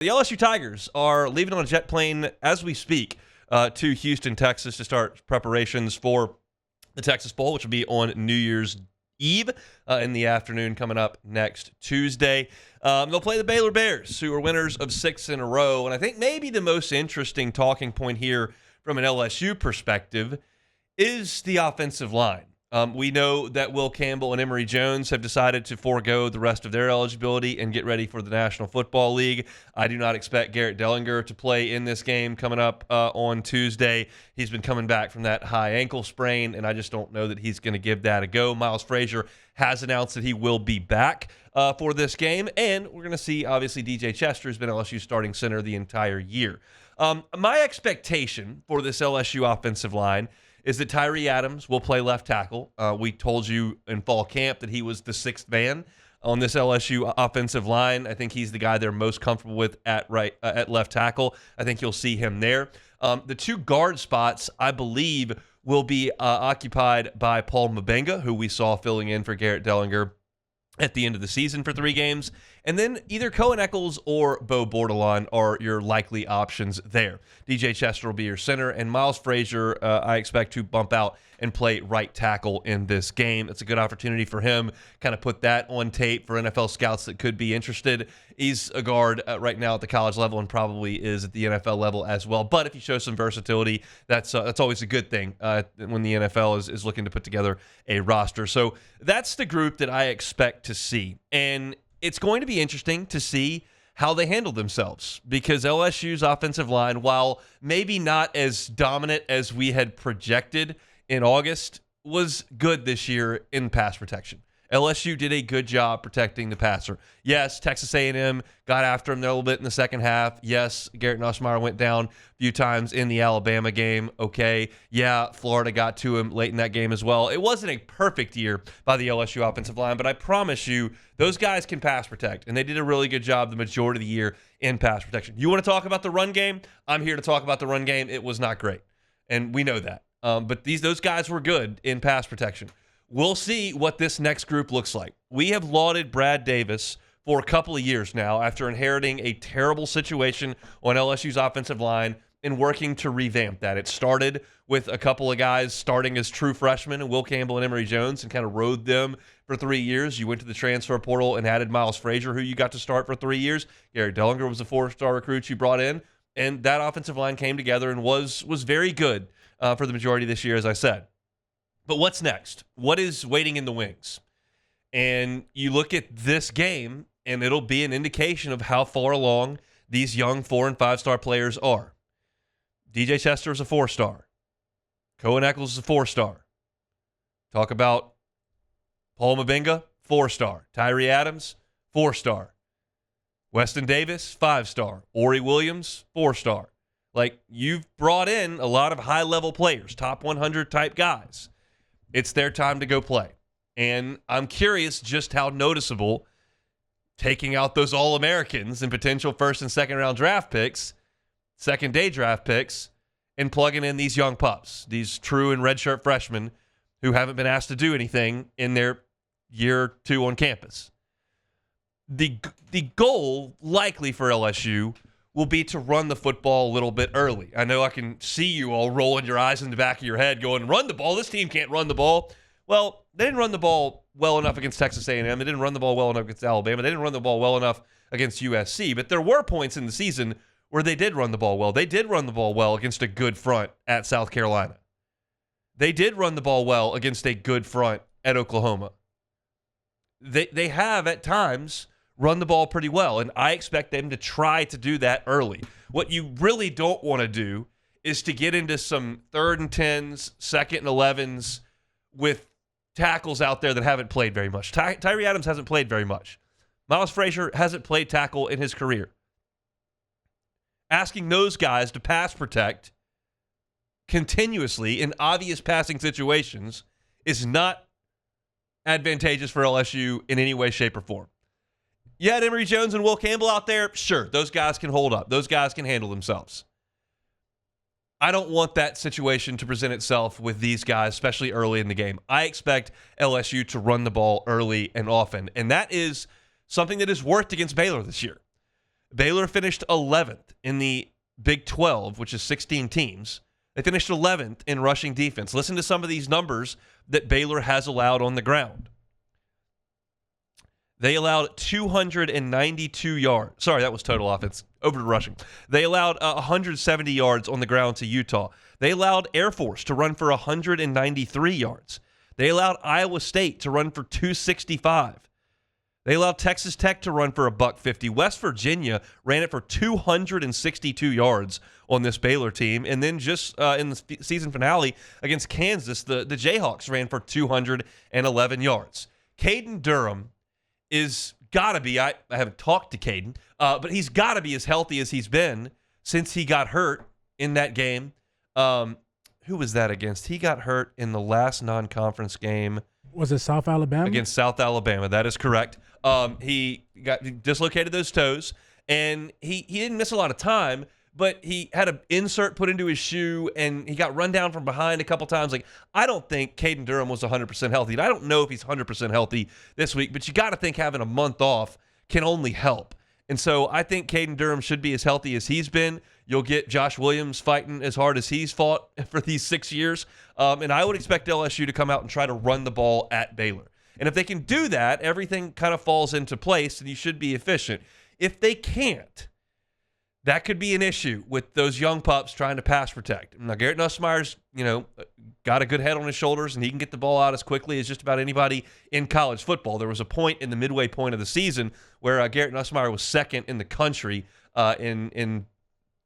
The LSU Tigers are leaving on a jet plane as we speak to Houston, Texas to start preparations for the Texas Bowl, which will be on New Year's Eve in the afternoon coming up next Tuesday. They'll play the Baylor Bears, who are winners of 6 in a row. And I think maybe the most interesting talking point here from an LSU perspective is the offensive line. We know that Will Campbell and Emory Jones have decided to forego the rest of their eligibility and get ready for the National Football League. I do not expect Garrett Dellinger to play in this game coming up on Tuesday. He's been coming back from that high ankle sprain, and I just don't know that he's going to give that a go. Miles Frazier has announced that he will be back for this game, and we're going to see, obviously, DJ Chester has been LSU's starting center the entire year. My expectation for this LSU offensive line is that Tyree Adams will play left tackle. We told you in fall camp that he was the 6th man on this LSU offensive line. I think he's the guy they're most comfortable with at left tackle. I think you'll see him there. The 2 guard spots, I believe, will be occupied by Paul Mabenga, who we saw filling in for Garrett Dellinger at the end of the season for 3 games. And then either Cohen Eccles or Bo Bordelon are your likely options there. DJ Chester will be your center, and Miles Frazier I expect to bump out and play right tackle in this game. It's a good opportunity for him, kind of put that on tape for NFL scouts that could be interested. He's a guard right now at the college level and probably is at the NFL level as well. But if he shows some versatility, that's always a good thing when the NFL is looking to put together a roster. So that's the group that I expect to see. And it's going to be interesting to see how they handle themselves, because LSU's offensive line, while maybe not as dominant as we had projected in August, was good this year in pass protection. LSU did a good job protecting the passer. Yes, Texas A&M got after him there a little bit in the second half. Yes, Garrett Nussmeier went down a few times in the Alabama game. Okay, yeah, Florida got to him late in that game as well. It wasn't a perfect year by the LSU offensive line, but I promise you, those guys can pass protect, and they did a really good job the majority of the year in pass protection. You want to talk about the run game? I'm here to talk about the run game. It was not great, and we know that. But those guys were good in pass protection. We'll see what this next group looks like. We have lauded Brad Davis for a couple of years now after inheriting a terrible situation on LSU's offensive line and working to revamp that. It started with a couple of guys starting as true freshmen, Will Campbell and Emory Jones, and kind of rode them for 3 years. You went to the transfer portal and added Miles Frazier, who you got to start for 3 years. Garrett Dellinger was a 4-star recruit you brought in, and that offensive line came together and was very good for the majority of this year, as I said. But what's next? What is waiting in the wings? And you look at this game, and it'll be an indication of how far along these young 4- and 5-star players are. DJ Chester is a 4-star. Cohen Eccles is a 4-star. Talk about Paul Mabenga, 4-star. Tyree Adams, 4-star. Weston Davis, 5-star. Ori Williams, 4-star. Like, you've brought in a lot of high-level players, top 100 type guys. It's their time to go play. And I'm curious just how noticeable taking out those All-Americans and potential first and second round draft picks, second-day draft picks, and plugging in these young pups, these true and redshirt freshmen who haven't been asked to do anything in their year or 2 on campus. The goal, likely for LSU, will be to run the football a little bit early. I know I can see you all rolling your eyes in the back of your head going, run the ball. This team can't run the ball. Well, they didn't run the ball well enough against Texas A&M. They didn't run the ball well enough against Alabama. They didn't run the ball well enough against USC. But there were points in the season where they did run the ball well. They did run the ball well against a good front at South Carolina. They did run the ball well against a good front at Oklahoma. They have, at times, run the ball pretty well, and I expect them to try to do that early. What you really don't want to do is to get into some 3rd and 10s, 2nd and 11s with tackles out there that haven't played very much. Tyree Adams hasn't played very much. Miles Frazier hasn't played tackle in his career. Asking those guys to pass protect continuously in obvious passing situations is not advantageous for LSU in any way, shape, or form. You had Emory Jones and Will Campbell out there. Sure, those guys can hold up. Those guys can handle themselves. I don't want that situation to present itself with these guys, especially early in the game. I expect LSU to run the ball early and often, and that is something that has worked against Baylor this year. Baylor finished 11th in the Big 12, which is 16 teams. They finished 11th in rushing defense. Listen to some of these numbers that Baylor has allowed on the ground. They allowed 292 yards. Sorry, that was total offense. Over to rushing. They allowed 170 yards on the ground to Utah. They allowed Air Force to run for 193 yards. They allowed Iowa State to run for 265. They allowed Texas Tech to run for $150. West Virginia ran it for 262 yards on this Baylor team. And then just in the season finale against Kansas, the Jayhawks ran for 211 yards. Caden Durham is got to be, I haven't talked to Caden, but he's got to be as healthy as he's been since he got hurt in that game. Who was that against? He got hurt in the last non-conference game. Was it South Alabama? Against South Alabama. That is correct. He dislocated those toes, and he didn't miss a lot of time, but he had an insert put into his shoe, and he got run down from behind a couple times. Like, I don't think Caden Durham was 100% healthy. And I don't know if he's 100% healthy this week, but you got to think having a month off can only help. And so I think Caden Durham should be as healthy as he's been. You'll get Josh Williams fighting as hard as he's fought for these 6 years. And I would expect LSU to come out and try to run the ball at Baylor. And if they can do that, everything kind of falls into place and you should be efficient. If they can't, that could be an issue with those young pups trying to pass protect. Now, Garrett Nussmeier's, got a good head on his shoulders, and he can get the ball out as quickly as just about anybody in college football. There was a point in the midway point of the season where Garrett Nussmeier was second in the country in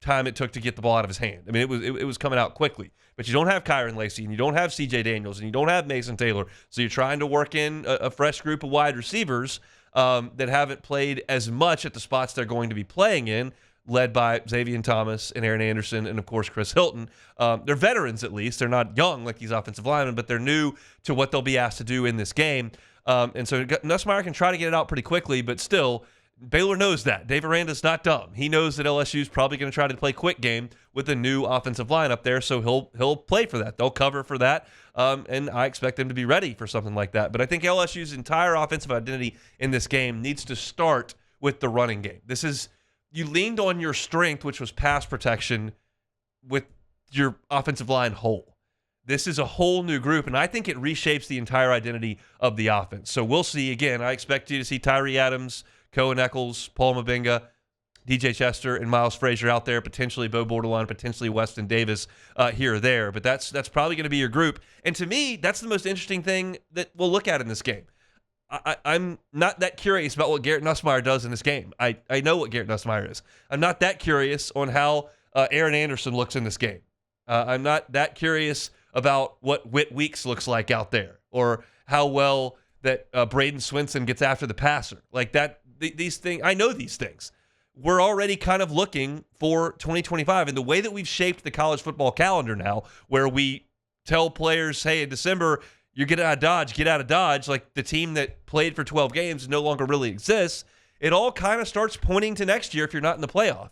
time it took to get the ball out of his hand. I mean, it was coming out quickly. But you don't have Kyron Lacey, and you don't have C.J. Daniels, and you don't have Mason Taylor. So you're trying to work in a fresh group of wide receivers that haven't played as much at the spots they're going to be playing in, led by Xavier Thomas and Aaron Anderson and, of course, Chris Hilton. They're veterans, at least. They're not young like these offensive linemen, but they're new to what they'll be asked to do in this game. And so Nussmeier can try to get it out pretty quickly, but still, Baylor knows that. Dave Aranda's not dumb. He knows that LSU is probably going to try to play quick game with a new offensive line up there, so he'll play for that. They'll cover for that, and I expect them to be ready for something like that. But I think LSU's entire offensive identity in this game needs to start with the running game. You leaned on your strength, which was pass protection, with your offensive line whole. This is a whole new group, and I think it reshapes the entire identity of the offense. So we'll see. Again, I expect you to see Tyree Adams, Cohen Eccles, Paul Mabenga, DJ Chester, and Miles Frazier out there, potentially Bo Bordelon, potentially Weston Davis here or there. But that's probably going to be your group. And to me, that's the most interesting thing that we'll look at in this game. I'm not that curious about what Garrett Nussmeier does in this game. I know what Garrett Nussmeier is. I'm not that curious on how Aaron Anderson looks in this game. I'm not that curious about what Whit Weeks looks like out there, or how well that Braden Swinson gets after the passer. Like that, these things, I know these things. We're already kind of looking for 2025. And the way that we've shaped the college football calendar now, where we tell players, hey, in December, you get out of Dodge, like the team that played for 12 games no longer really exists, it all kind of starts pointing to next year if you're not in the playoff.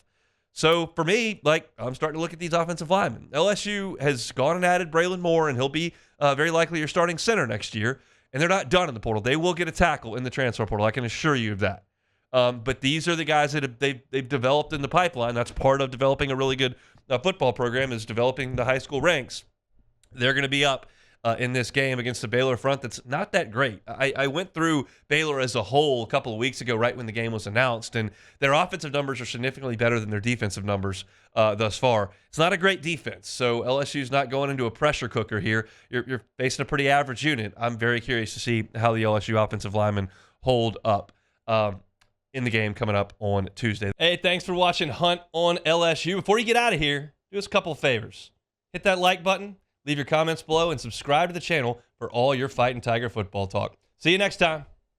So for me, I'm starting to look at these offensive linemen. LSU has gone and added Braylon Moore, and he'll be very likely your starting center next year. And they're not done in the portal. They will get a tackle in the transfer portal. I can assure you of that. But these are the guys that they've developed in the pipeline. That's part of developing a really good football program, is developing the high school ranks. They're going to be up in this game against the Baylor front that's not that great. I went through Baylor as a whole a couple of weeks ago, right when the game was announced, and their offensive numbers are significantly better than their defensive numbers thus far. It's not a great defense, so LSU's not going into a pressure cooker here. You're facing a pretty average unit. I'm very curious to see how the LSU offensive linemen hold up in the game coming up on Tuesday. Hey, thanks for watching Hunt on LSU. Before you get out of here, do us a couple of favors. Hit that like button. Leave your comments below and subscribe to the channel for all your Fighting Tiger football talk. See you next time.